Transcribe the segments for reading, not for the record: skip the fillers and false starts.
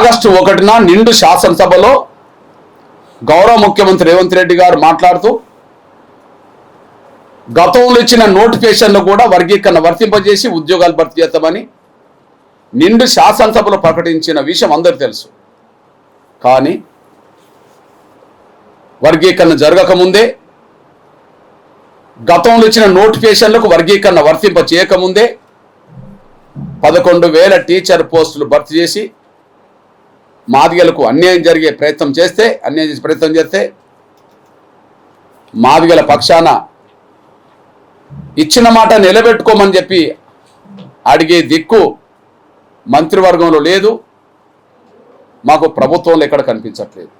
August 1న నిండు శాసనసభలో గౌరవ ముఖ్యమంత్రి రేవంత్ రెడ్డి గారు మాట్లాడుతూ గతంలో ఇచ్చిన నోటిఫికేషన్లు కూడా వర్గీకరణ వర్తింపజేసి ఉద్యోగాలు భర్తీ చేస్తామని నిండు శాసనసభలో ప్రకటించిన విషయం అందరికీ తెలుసు. కానీ వర్గీకరణ జరగకముందే, గతంలో ఇచ్చిన నోటిఫికేషన్లకు వర్గీకరణ వర్తింప చేయకముందే 11,000 టీచర్ పోస్టులు భర్తీ చేసి మాదిగలకు అన్యాయం చేసే ప్రయత్నం చేస్తే మాదిగల పక్షాన ఇచ్చిన మాట నిలబెట్టుకోమని చెప్పి అడిగే దిక్కు మంత్రివర్గంలో లేదు, మాకు ప్రభుత్వంలో ఎక్కడ కనిపించట్లేదు.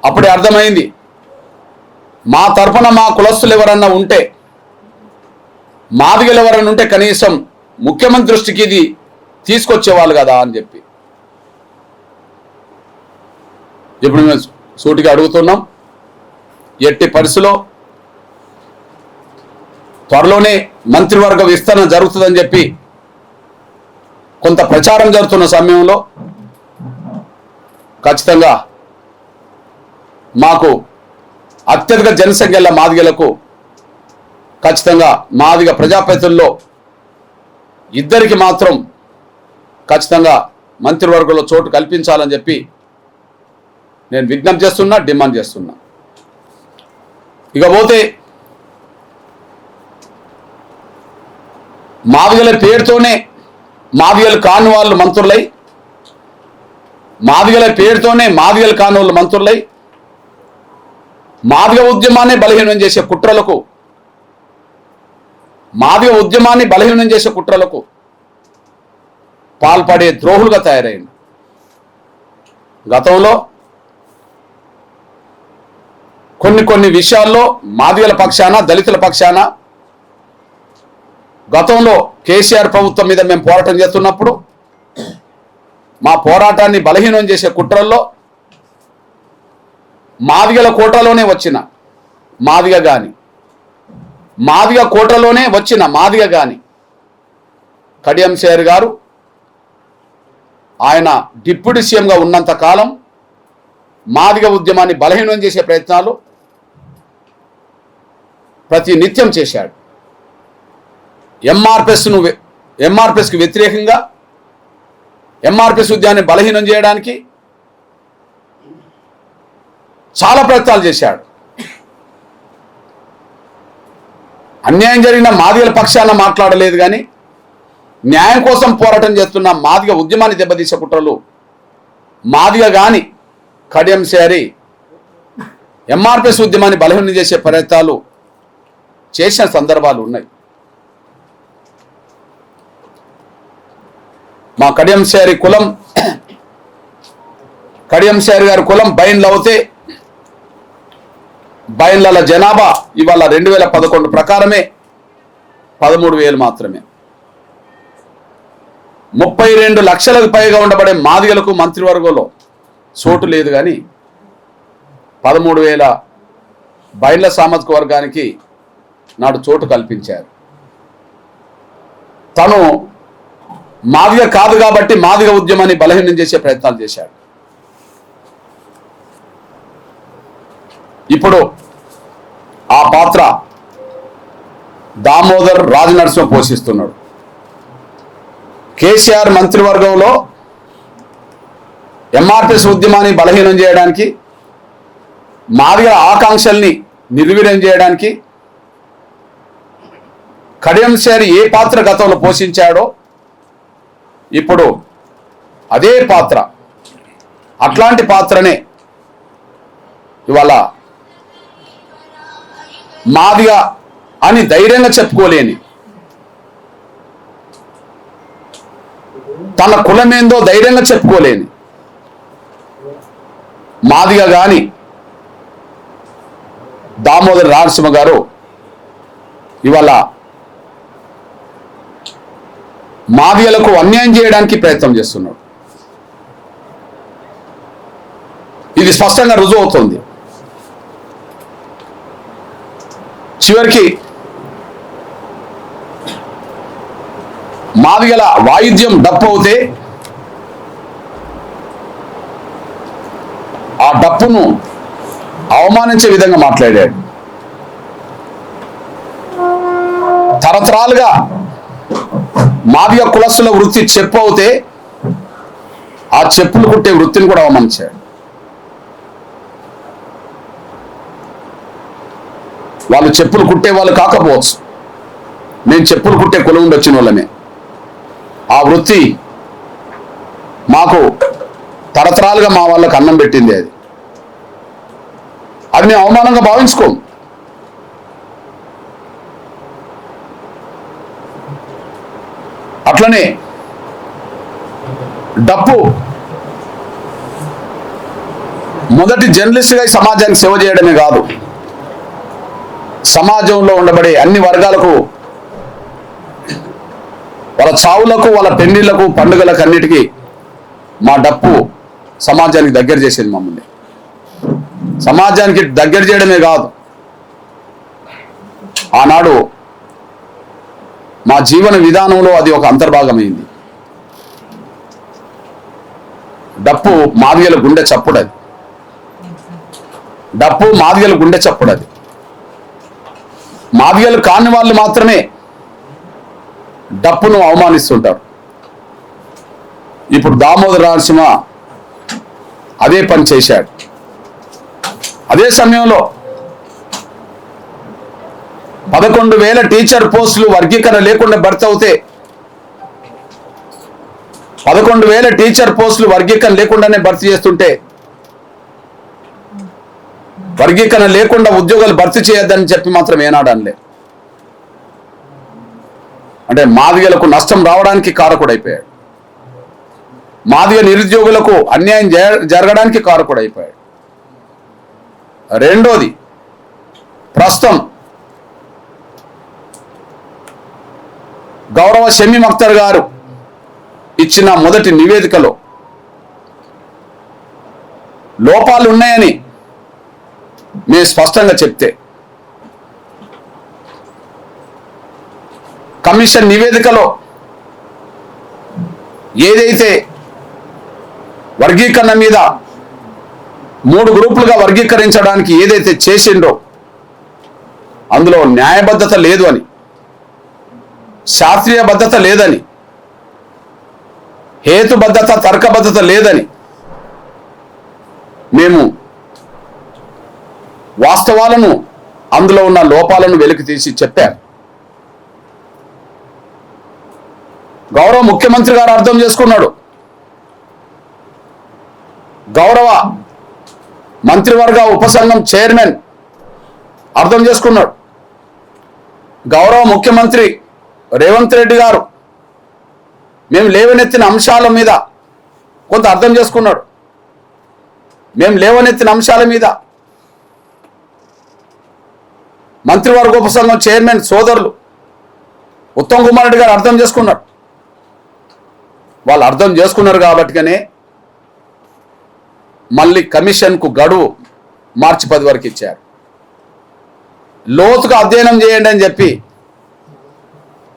అప్పుడే అర్థమైంది, మా తరఫున మా కులస్తులు ఎవరన్నా ఉంటే, మాదిగలు ఎవరన్నా ఉంటే కనీసం ముఖ్యమంత్రి దృష్టికి ఇది తీసుకొచ్చేవాళ్ళు కదా అని చెప్పి. ఇప్పుడు మేము సూటిగా అడుగుతున్నాం, ఎట్టి పరిస్థితిలో త్వరలోనే మంత్రివర్గ విస్తరణ జరుగుతుందని చెప్పి కొంత ప్రచారం జరుగుతున్న సమయంలో ఖచ్చితంగా మాకు అత్యధిక జనసంఖ్యల మాదిగలకు ఖచ్చితంగా మాదిగ ప్రజాప్రతినిధుల్లో ఇద్దరికి మాత్రం ఖచ్చితంగా మంత్రివర్గంలో చోటు కల్పించాలని చెప్పి నేను విజ్ఞప్తి చేస్తున్నా, డిమాండ్ చేస్తున్నా. ఇకపోతే మాదిగల పేరుతోనే మాదిగలు కాని వాళ్ళు మంత్రులై, మాదిగల పేరుతోనే మాదిగలు కాని వాళ్ళు మంత్రులై మాదిగ ఉద్యమాన్ని బలహీనం చేసే కుట్రలకు, మాదిగ ఉద్యమాన్ని బలహీనం చేసే కుట్రలకు పాల్పడే ద్రోహులుగా తయారైంది. గతంలో కొన్ని విషయాల్లో మాదిగల పక్షాన, దళితుల పక్షాన గతంలో కేసీఆర్ ప్రభుత్వం మీద మేము పోరాటం చేస్తున్నప్పుడు మా పోరాటాన్ని బలహీనం చేసే కుట్రల్లో మాదిగల కోటలోనే వచ్చిన మాదిగ గాని, మాదిగ కోటలోనే వచ్చిన మాదిగ గాని కడియం శ్రీహరి గారు ఆయన డిప్యూటీ సీఎంగా ఉన్నంత కాలం మాదిగ ఉద్యమాన్ని బలహీనం చేసే ప్రయత్నాలు ప్రతి నిత్యం చేశాడు. ఎంఆర్పిఎస్కు వ్యతిరేకంగా ఎంఆర్పిఎస్ ఉద్యమాన్ని బలహీనం చేయడానికి చాలా ప్రయత్నాలు చేశాడు. అన్యాయం జరిగిన మాదిగల పక్షాన మాట్లాడలేదు, కానీ న్యాయం కోసం పోరాటం చేస్తున్న మాదిగ ఉద్యమాన్ని దెబ్బతీసే కుట్రలు మాదిగ గాని కడియం శ్రీహరి ఎంఆర్పిఎస్ ఉద్యమాన్ని బలహీనం చేసే ప్రయత్నాలు చేసిన సందర్భాలు ఉన్నాయి. మా కడియం శ్రీహరి కులం, కడియం శ్రీహరి గారి కులం బైన్లు అవుతే బైన్ల జనాభా ఇవాళ 2011 ప్రకారమే 13,000 మాత్రమే. 32 లక్షలకు పైగా ఉండబడే మాదిగలకు మంత్రివర్గంలో చోటు లేదు, కానీ 13,000 బైన్ల సామాజిక వర్గానికి నాడు చోటు కల్పించారు. తను మాదిగ కాదు కాబట్టి మాదిగ ఉద్యమాన్ని బలహీనం చేసే ప్రయత్నాలు చేశాడు. ఇప్పుడు ఆ పాత్ర దామోదర్ రాజనరసింహ పోషిస్తున్నాడు. కేసీఆర్ మంత్రివర్గంలో ఎంఆర్పిఎస్ ఉద్యమాన్ని బలహీనం చేయడానికి, మాదిగల ఆకాంక్షల్ని నిర్వీర్యం చేయడానికి కడియం శ్రీహరి ఏ పాత్ర గతంలో పోషించాడో ఇప్పుడు అదే పాత్ర, అట్లాంటి పాత్రనే ఇవాళ మాదిగ అని ధైర్యంగా చెప్పుకోలేని, తన కులమేందో ధైర్యంగా చెప్పుకోలేని మాదిగ గాని దామోదర్ రాజనరసింహ గారు ఇవాళ మాదిగలకు అన్యాయం చేయడానికి ప్రయత్నం చేస్తున్నాడు. ఇది స్పష్టంగా రుజువు అవుతుంది. చివరికి మాదిగల వాయిద్యం డప్పు అవుతే ఆ డప్పును అవమానించే విధంగా మాట్లాడాడు. తరతరాలుగా మాదిగ కులస్తుల వృత్తి చెప్పు అవుతే ఆ చెప్పులు కుట్టే వృత్తిని కూడా అవమానించాడు. వాళ్ళు చెప్పులు కుట్టే వాళ్ళు కాకపోవచ్చు, మేము చెప్పులు కుట్టే కులం ఉండి వచ్చిన వాళ్ళమే. ఆ వృత్తి మాకు తరతరాలుగా మా వాళ్ళకు అన్నం పెట్టింది. అది మేము అవమానంగా భావించుకోం. అట్లనే డప్పు మొదటి జర్నలిస్ట్గా సమాజానికి సేవ చేయడమే కాదు, సమాజంలో ఉండబడే అన్ని వర్గాలకు వాళ్ళ చావులకు, వాళ్ళ పెళ్లిళ్లకు, పండుగలకు అన్నిటికీ మా డప్పు సమాజానికి దగ్గర చేసేది. మమ్మల్ని సమాజానికి దగ్గర చేయడమే కాదు, ఆనాడు మా జీవన విధానంలో అది ఒక అంతర్భాగమైంది. డప్పు మాదిగల గుండె చప్పుడది. డప్పు మాదిగల గుండె చప్పుడది. మాదిగలు కాని వాళ్ళు మాత్రమే డప్పును అవమానిస్తుంటారు. ఇప్పుడు దామోదర నరసింహ అదే పని చేశాడు. అదే సమయంలో 11,000 టీచర్ పోస్టులు వర్గీకరణ లేకుండా భర్తీ అవుతే 11,000 టీచర్ పోస్టులు వర్గీకరణ లేకుండానే భర్తీ చేస్తుంటే వర్గీకరణ లేకుండా ఉద్యోగాలు భర్తీ చేయొద్దని చెప్పి మాత్రం ఏనాడు అనలే. అంటే మాదిగలకు నష్టం రావడానికి కారకుడైపోయాడు. మాదిగ నిరుద్యోగులకు అన్యాయం జరగడానికి కారకుడైపోయాడు. రెండోది, ప్రస్తుతం గౌరవ షమీం అఖ్తర్ గారు ఇచ్చిన మొదటి నివేదికలో లోపాలు ఉన్నాయని మేము స్పష్టంగా చెప్తే, కమిషన్ నివేదికలో ఏదైతే వర్గీకరణ మీద 3 గ్రూపులుగా వర్గీకరించడానికి ఏదైతే చేసిండో అందులో న్యాయబద్ధత లేదు అని, శాస్త్రీయబద్ధత లేదని, హేతుబద్ధత, తర్కబద్ధత లేదని మేము వాస్తవాలను, అందులో ఉన్న లోపాలను వెలికి తీసి చెప్పారు. గౌరవ ముఖ్యమంత్రి గారు అర్థం చేసుకున్నాడు. గౌరవ మంత్రివర్గ ఉపసంఘం చైర్మన్ అర్థం చేసుకున్నాడు. గౌరవ ముఖ్యమంత్రి రేవంత్ రెడ్డి గారు మేము లేవనెత్తిన అంశాల మీద కొంత అర్థం చేసుకున్నాడు. మేము లేవనెత్తిన అంశాల మీద మంత్రివర్గ ఉపసంఘం చైర్మన్ సోదరులు ఉత్తమ్ కుమార్ రెడ్డి గారు అర్థం చేసుకున్నారు. వాళ్ళు అర్థం చేసుకున్నారు కాబట్టిగానే మళ్ళీ కమిషన్కు గడువు మార్చి 10 వరకు ఇచ్చారు. లోతుగా అధ్యయనం చేయండి అని చెప్పి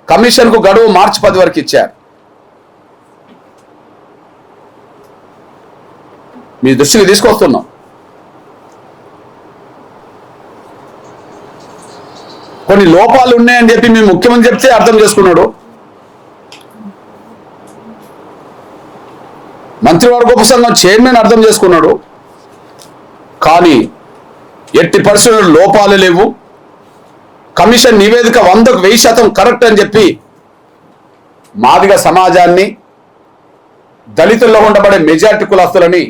కమిషన్కు గడువు మార్చి 10 వరకు ఇచ్చారు. మీ దృష్టికి తీసుకొస్తున్నాం. కొన్ని లోపాలు ఉన్నాయని చెప్పి మీ ముఖ్యమంత్రి చెప్తే అర్థం చేసుకున్నాడు. మంత్రివర్గ ఉపసంఘం చైర్మన్ అర్థం చేసుకున్నాడు. కానీ ఎట్టి పరిస్థితుల్లో లోపాలు లేవు, కమిషన్ నివేదిక 100కు 1000% కరెక్ట్ అని చెప్పి మాదిగ సమాజాన్ని, దళితుల్లో ఉండబడే మెజారిటీ కులస్తులని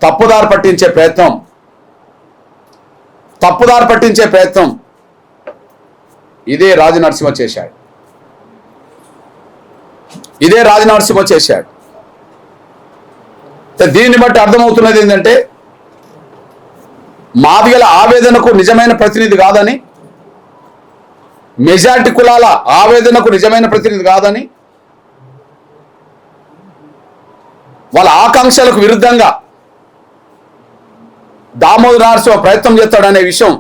తప్పుదారి పట్టించే ప్రయత్నం ఇదే రాజనరసింహ చేశాడు. దీన్ని బట్టి అర్థమవుతున్నది ఏంటంటే మాదిగల ఆవేదనకు నిజమైన ప్రతినిధి కాదని, మెజారిటీ కులాల ఆవేదనకు నిజమైన ప్రతినిధి కాదని, వాళ్ళ ఆకాంక్షలకు విరుద్ధంగా దామోదర నరసింహ ప్రయత్నం చేస్తాడనే విషయం,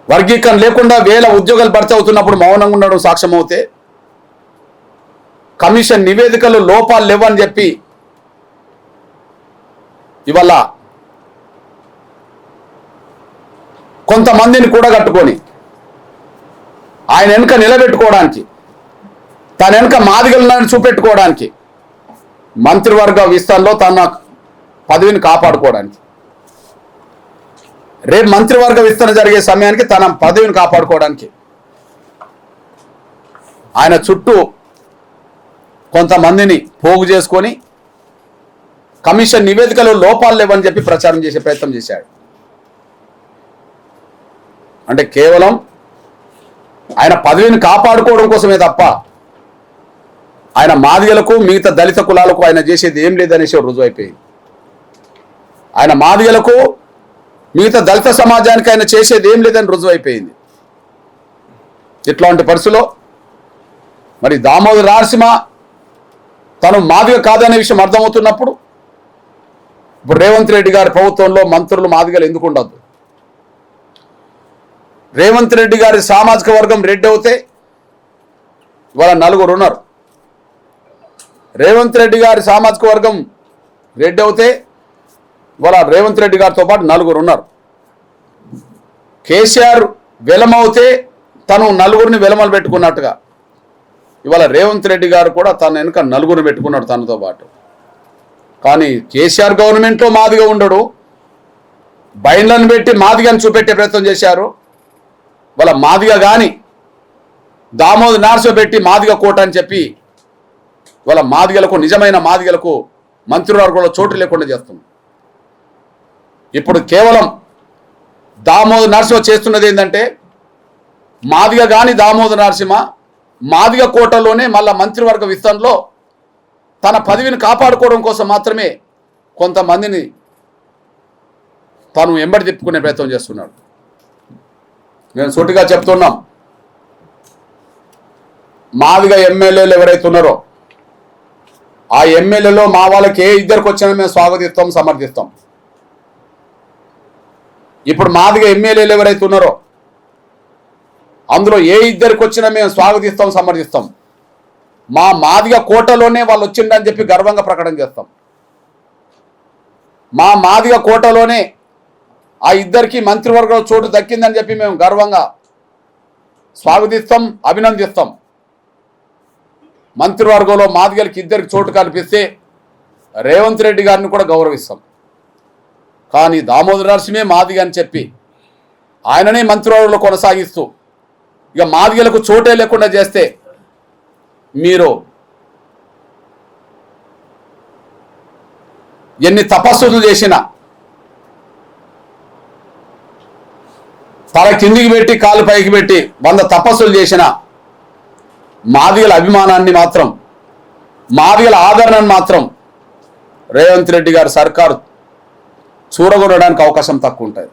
వర్గీకరణ లేకుండా 1000 ఉద్యోగాలు భర్తీ అవుతున్నప్పుడు మౌనంగా ఉండడం సాక్ష్యం అవుతే, కమిషన్ నివేదికలు లోపాలు లేవని చెప్పి ఇవాళ కొంతమందిని కూడగట్టుకొని ఆయన వెనుక నిలబెట్టుకోవడానికి, తన వెనుక మాదిగలను చూపెట్టుకోవడానికి, మంత్రివర్గ విస్తరణలో తన పదవిని కాపాడుకోవడానికి, రేపు మంత్రివర్గ విస్తరణ జరిగే సమయానికి తన పదవిని కాపాడుకోవడానికి ఆయన చుట్టూ కొంతమందిని పోగు చేసుకొని కమిషన్ నివేదికలో లోపాలు లేవని చెప్పి ప్రచారం చేసే ప్రయత్నం చేశాడు. అంటే కేవలం ఆయన పదవిని కాపాడుకోవడం కోసమే తప్ప ఆయన మాదిగలకు మిగతా దళిత కులాలకు ఆయన చేసేది ఏం లేదనేసి రుజువైపోయింది. ఆయన మాదిగలకు మిగతా దళిత సమాజానికి ఆయన చేసేది ఏం లేదని రుజువైపోయింది. ఇట్లాంటి పరిస్థితిలో మరి దామోదర నరసింహ తను మాదిగ కాదనే విషయం అర్థమవుతున్నప్పుడు ఇప్పుడు రేవంత్ రెడ్డి గారి ప్రభుత్వంలో మంత్రులు మాదిగలు ఎందుకు ఉండద్దు? రేవంత్ రెడ్డి గారి సామాజిక వర్గం రెడ్డి అవుతే ఇవాళ 4 ఉన్నారు. రేవంత్ రెడ్డి గారి సామాజిక వర్గం రెడ్డి అవుతే ఇవాళ రేవంత్ రెడ్డి గారితో పాటు 4 ఉన్నారు. కేసీఆర్ వెలమవుతే తను 4 వెలమలు పెట్టుకున్నట్టుగా ఇవాళ రేవంత్ రెడ్డి గారు కూడా తన వెనుక 4 పెట్టుకున్నాడు తనతో పాటు. కానీ కేసీఆర్ గవర్నమెంట్లో మాదిగా ఉండడు, బైండ్లను పెట్టి మాదిగని చూపెట్టే ప్రయత్నం చేశారు. వాళ్ళ మాదిగా కానీ దామోదర నరసింహ పెట్టి మాదిగ కోట అని చెప్పి వాళ్ళ మాదిగలకు, నిజమైన మాదిగలకు మంత్రివర్గంలో చోటు లేకుండా చేస్తుంది. ఇప్పుడు కేవలం దామోదర నరసింహ చేస్తున్నది ఏంటంటే మాదిగ కానీ దామోదర నరసింహ మాదిగ కోటలోనే మళ్ళా మంత్రివర్గ విస్తరణలో తన పదవిని కాపాడుకోవడం కోసం మాత్రమే కొంతమందిని తాను ఎంబడి తిప్పుకునే ప్రయత్నం చేస్తున్నాడు. నేను సూటిగా చెప్తున్నాం, మాదిగ ఎమ్మెల్యేలు ఎవరైతే ఉన్నారో ఆ ఎమ్మెల్యేలో మా వాళ్ళకి ఏ ఇద్దరికి వచ్చినా మేము స్వాగతిస్తాం, సమర్థిస్తాం. ఇప్పుడు మాదిగ ఎమ్మెల్యేలు ఎవరైతే ఉన్నారో అందులో ఏ ఇద్దరికి వచ్చినా మేము స్వాగతిస్తాం, సమర్థిస్తాం. మా మాదిగ కోటలోనే వాళ్ళు వచ్చిండని చెప్పి గర్వంగా ప్రకటన చేస్తాం. మా మాదిగ కోటలోనే ఆ ఇద్దరికి మంత్రివర్గంలో చోటు దక్కిందని చెప్పి మేము గర్వంగా స్వాగతిస్తాం, అభినందిస్తాం. మంత్రివర్గంలో మాదిగలకి ఇద్దరికి చోటు కల్పిస్తే రేవంత్ రెడ్డి గారిని కూడా గౌరవిస్తాం. కానీ దామోదర నరసింహే మాదిగ అని చెప్పి ఆయననే మంత్రివర్గంలో కొనసాగిస్తూ ఇక మాదిగలకు చోటే లేకుండా చేస్తే మీరు ఎన్ని తపస్సులు చేసినా, తల కిందికి పెట్టి కాలు పైకి పెట్టి 100 తపస్సులు చేసినా మాదిగల అభిమానాన్ని మాత్రం, మాదిగల ఆదరణను మాత్రం రేవంత్ రెడ్డి గారి సర్కారు చూరగొనడానికి అవకాశం తక్కువ ఉంటుంది.